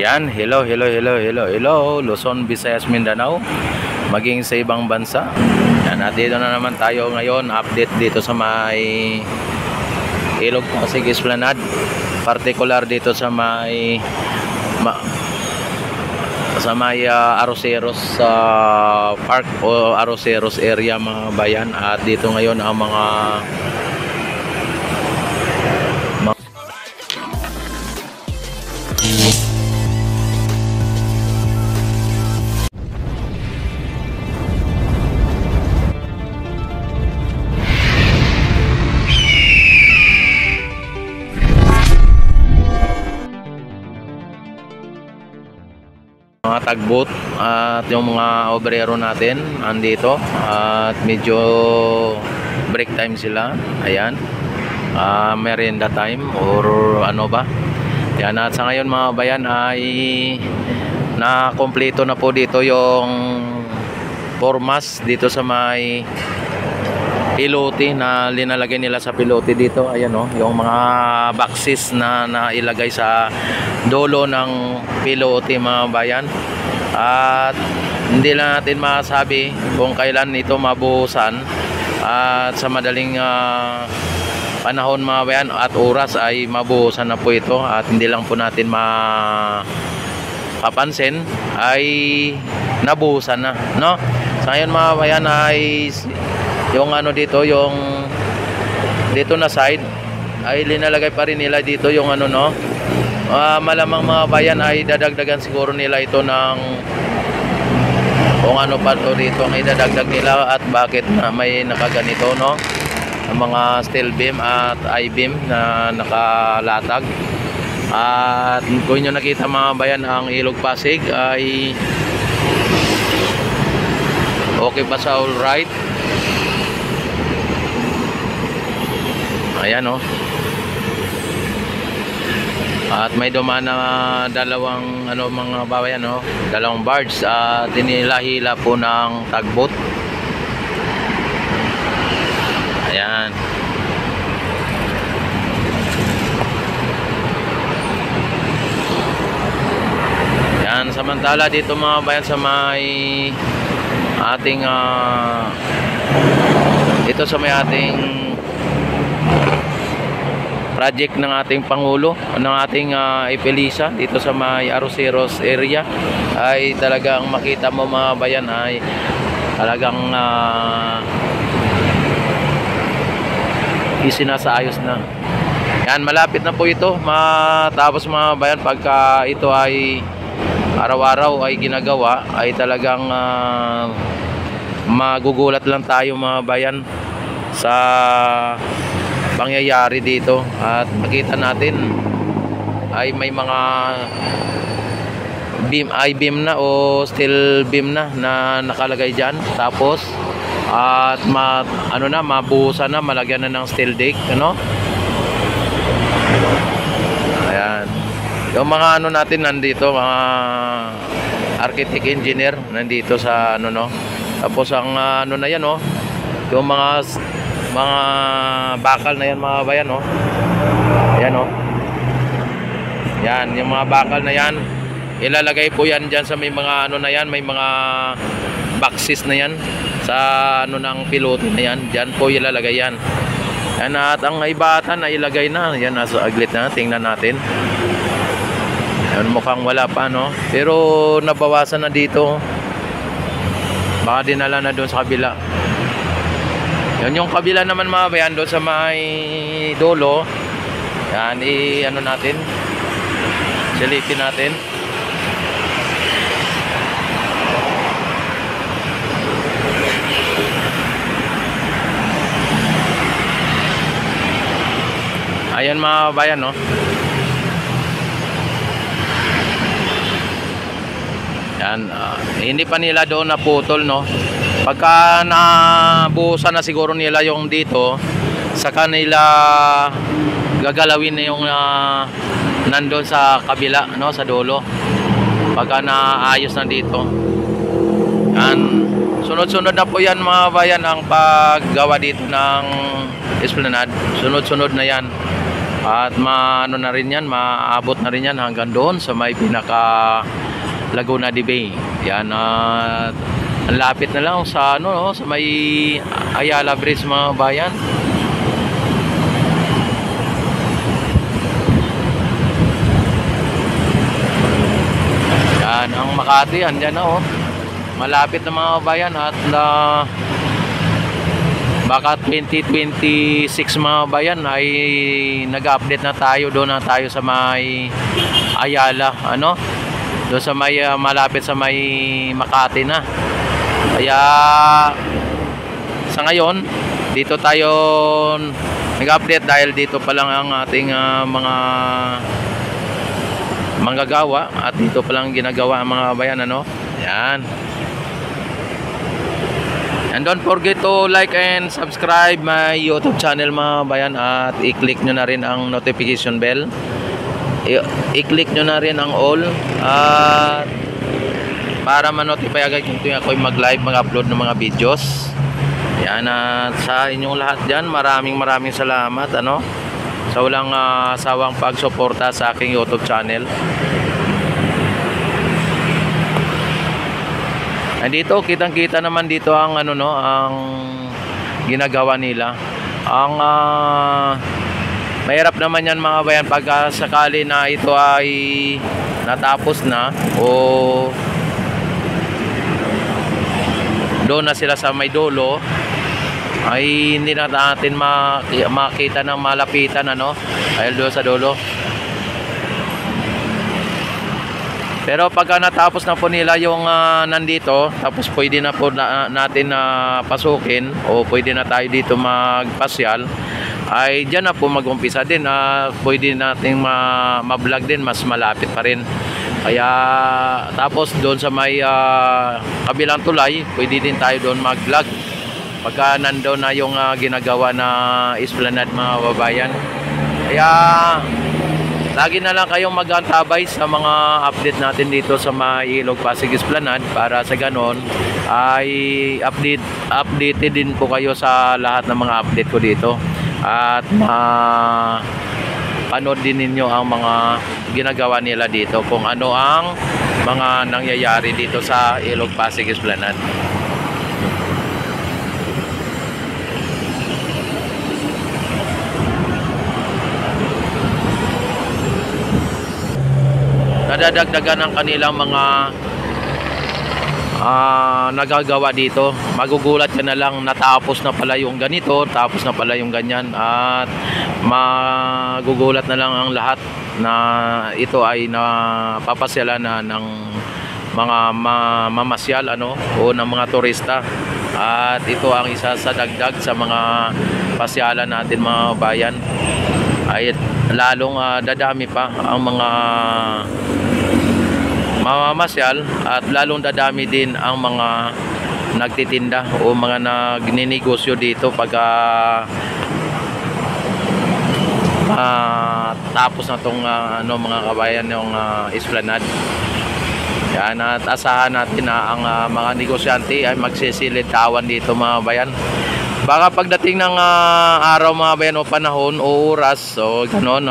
Yan, hello, Luzon, Visayas, Mindanao, maging sa ibang bansa. Yan, at dito na naman tayo ngayon, update dito sa may Ilog Pasig Esplanade, particular dito sa may Aroseros Park o Aroseros area, mga bayan. At dito ngayon ang mga tagbot at yung mga obrero natin andito at medyo break time sila. Ayan, merienda time or ano ba yan. At sa ngayon, mga bayan, ay na-kompleto na po dito yung formas dito sa may pilote na linalagay nila sa pilote dito. Ayan, oh, yung mga boxes na nailagay sa dolo ng pilote, mga bayan. At hindi lang natin masabi kung kailan ito mabuhusan, at sa madaling panahon, mga bayan, at oras ay mabuhusan na po ito. At hindi lang po natin mapapansin ay nabuhusan na, no? Sa ngayon, mga bayan, ay yung ano dito, yung dito na side ay linalagay pa rin nila dito yung ano, no? Malamang, mga bayan, ay dadagdagan siguro nila ito ng kung ano pa to dito ang idadagdag nila, at bakit na may nakaganito, no? Ang mga steel beam at I-beam na nakalatag. At kung nyo nakita, mga bayan, ang Ilog Pasig ay okay pa sa all right. Ayan, oh. At may dumaan na dalawang ano, mga babayan, no? Dalawang barge at tinilahila po ng tagbot. Ayan. Ayan, samantala dito, mga bayan, sa may ating ito sa may ating project ng ating Pangulo, ng ating Ipilisa dito sa may Aroseros area, ay talagang makita mo, mga bayan, ay talagang isinasaayos na. Yan, malapit na po ito matapos, mga bayan. Pagka ito ay araw-araw ay ginagawa, ay talagang magugulat lang tayo, mga bayan, sa pangyayari dito. At makita natin ay may mga beam, I-beam na o steel beam na nakalagay dyan. Tapos at mabuhusan na, malagyan na ng steel deck, ano. Ayan, yung mga ano natin nandito, mga architect engineer nandito sa ano, no. Tapos ang ano na yan, oh, yung mga bakal na yan, mga bayan, oh. Ayan, oh. Yan, yung mga bakal na yan, ilalagay po yan dyan sa may mga ano na yan, may mga boxes na yan sa ano ng pilote na yan. Dyan po ilalagay yan. Yan, at ang ibatan na ilagay na yan, nasa aglit na. Tingnan natin. Yan, mukhang wala pa, no? Pero nabawasan na dito. Baka dinala na doon sa kabila. Yan, yung kabila naman, mga bayan, doon sa may dolo. Yan, ano natin, silipin natin. Ayan, mga bayan, no? Yan, hindi pa nila doon naputol, no? Pagka nabuhusan na siguro nila yung dito, sa kanila gagalawin na yung nandun sa kabila, no, sa dulo. Pagka naayos na dito. Yan, sunod-sunod na po yan, mga bayan, ang paggawa dito ng Esplanade. Sunod-sunod na yan. At maano na rin yan, maabot na rin yan hanggang doon sa may pinaka Laguna de Bay. Yan, at ang lapit na lang sa ano, no, sa may Ayala Bridge mga bayan. Yan ang Makati, andyan na oh. Malapit na mga bayan at baka 2026 mga bayan ay nag-update na tayo, doon na tayo sa may Ayala, ano, doon sa may malapit sa may Makati na. Kaya sa ngayon dito tayo nag-update dahil dito pa lang ang ating mga manggagawa at dito pa lang ginagawa ang mga bayan, ano. Yan. And don't forget to like and subscribe my YouTube channel mga bayan, at i-click nyo na rin ang notification bell. I-click nyo na rin ang all, at para ma-notify agad kung ako'y mag-live, mag-upload ng mga videos. Yan, at sa inyong lahat dyan, maraming salamat, ano, sa walang sawang pagsuporta sa aking YouTube channel. Dito kitang-kita naman dito ang ano, no, ang ginagawa nila. Ang mahirap naman yan mga bayan pag sakali na ito ay natapos na o doon na sila sa may dulo, ay hindi na natin makita ng malapitan, ano, dahil doon sa dulo. Pero pagka natapos na po nila yung nandito, tapos pwede na po natin pasukin o pwede na tayo dito magpasyal, ay dyan na po mag-umpisa din. Pwede natin ma-vlog din, mas malapit pa rin. Kaya tapos doon sa may kabilang tulay, pwede din tayo doon mag-vlog pagka nandoon na yung ginagawa na esplanade mga babayan. Kaya lagi na lang kayong mag-antabay sa mga update natin dito sa Ilog Pasig Esplanade, para sa ganon ay updated din po kayo sa lahat ng mga update ko dito, at panood din ninyo ang mga ginagawa nila dito, kung ano ang mga nangyayari dito sa Ilog Pasig Esplanade. Nadadagdagan ng kanilang mga nagagawa dito. Magugulat ka na lang, natapos na pala yung ganito, tapos na pala yung ganyan, at magugulat na lang ang lahat na ito ay napapasyalan na ng mga mamasyal, ano, o ng mga turista. At ito ang isa sa dagdag sa mga pasyalan natin mga bayan, ay lalong dadami pa ang mga mamamasyal, at lalong dadami din ang mga nagtitinda o mga nagninegosyo dito pag tapos na itong ano, mga kabayan, yung esplanade. Yan, at asahan natin na ang mga negosyante ay magsisilitawan dito mga bayan. Baka pagdating ng araw mga bayan o panahon o oras o gano'n,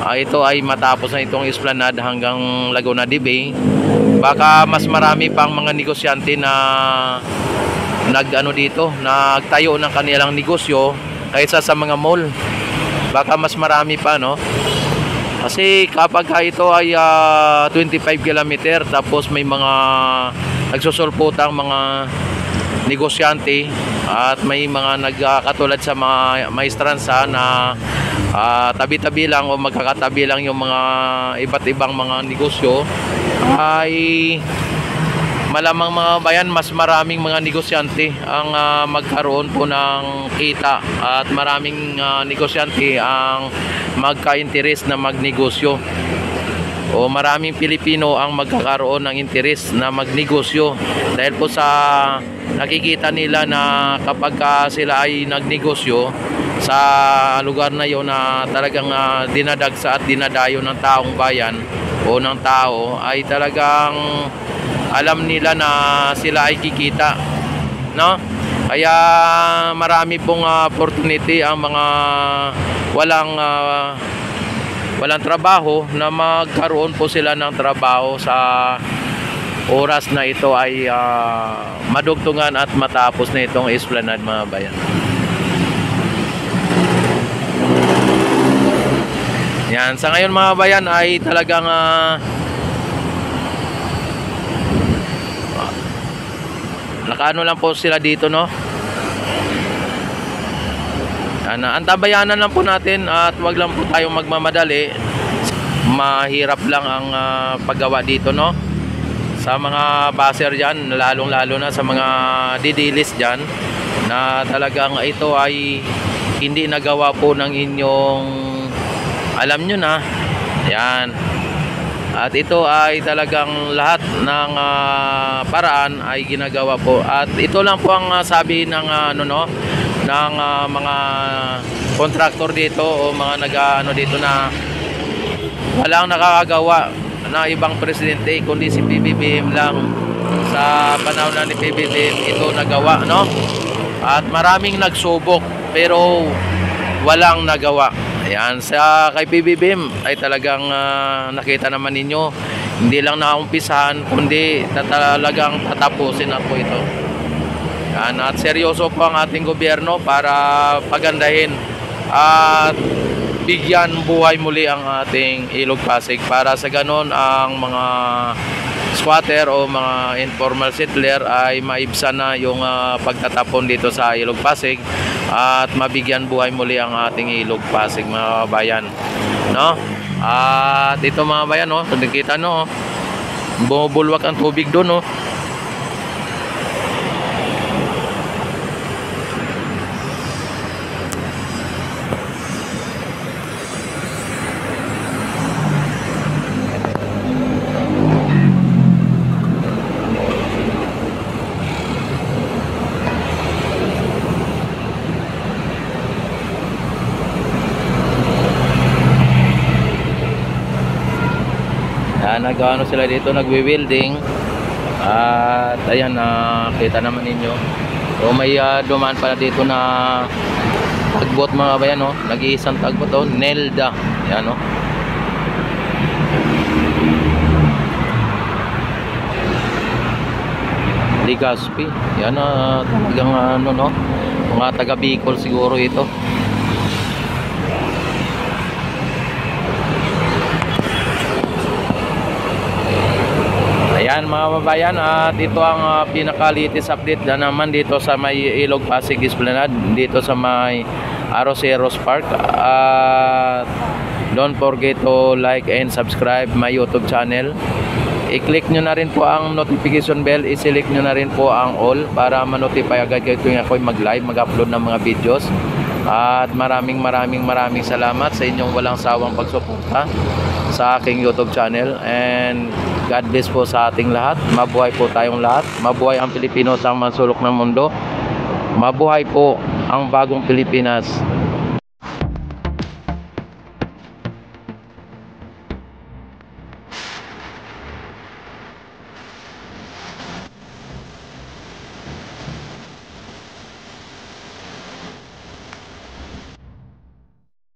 ito ay matapos na itong esplanade hanggang Laguna de Bay, baka mas marami pang mga negosyante na nagano dito, nagtayo ng kanilang negosyo kaysa sa mga mall. Baka mas marami pa, no? Kasi kapag ito ay 25 km, tapos may mga nagsusulputang mga negosyante at may mga nagkatulad sa mga maestransa na tabi-tabi lang o magkakatabi lang yung mga iba't ibang mga negosyo, ay malamang mga bayan mas maraming mga negosyante ang magkaroon po ng kita, at maraming negosyante ang magka-interes na magnegosyo, o maraming Pilipino ang magkakaroon ng interes na magnegosyo dahil po sa nakikita nila na kapag sila ay nagnegosyo sa lugar na yon na talagang dinadagsa at dinadayo ng taong bayan o ng tao, ay talagang alam nila na sila ay kikita, no? Kaya marami pong opportunity ang mga walang trabaho, na magkaroon po sila ng trabaho sa oras na ito ay madugtungan at matapos na itong Esplanade, mga bayan. Yan, sa ngayon mga bayan ay talagang nakaano lang po sila dito, no? Antabayanan lang po natin at wag lang po tayong magmamadali. Mahirap lang ang paggawa dito, no? Sa mga baser dyan, lalong lalo na sa mga didilis dyan, na talagang ito ay hindi nagawa po ng inyong, alam nyo na, yan. At ito ay talagang lahat ng paraan ay ginagawa po. At ito lang po ang sabi ng ng mga kontraktor dito o mga nag-ano dito, na walang nakakagawa na ibang presidente kundi si PBBM lang. Sa panahon na ni PBBM ito nagawa, no? At maraming nagsubok pero walang nagawa. Ayan, sa kay PBBM ay talagang nakita naman ninyo, hindi lang naumpisahan kundi talagang tatapusin na po ito. Ayan, at seryoso po ang ating gobyerno para pagandahin at bigyan buhay muli ang ating Ilog Pasig, para sa ganon ang mga squatter o mga informal settler ay maibsan na yung pagtatapon dito sa Ilog Pasig at mabigyan buhay muli ang ating Ilog Pasig, mga bayan, no? At ito mga bayan, no, kung nakita no, bumubulwak ang tubig doon, no. Nag-ano sila dito, nagwi-welding. At ayan, kita naman ninyo. So may dumaan pala dito na tagbot, mga bayan, no? Nag-iisang tagbot, oh, Nelda. Ayan, no? Legazpi. Yan, talagang ano, no? Mga taga Bicol siguro ito. Ayan mga babayan, at ito ang pinaka-latest update na naman dito sa may Ilog Pasig Esplanade, dito sa may Arroceros Park. Don't forget to like and subscribe my YouTube channel. I-click nyo na rin po ang notification bell, i-select nyo na rin po ang all para ma-notify agad kayo kung ako'y mag-live, mag-upload ng mga videos. At maraming salamat sa inyong walang sawang pagsuporta sa aking YouTube channel, and God bless po sa ating lahat. Mabuhay po tayong lahat. Mabuhay ang Pilipino sa mga sulok ng mundo. Mabuhay po ang bagong Pilipinas.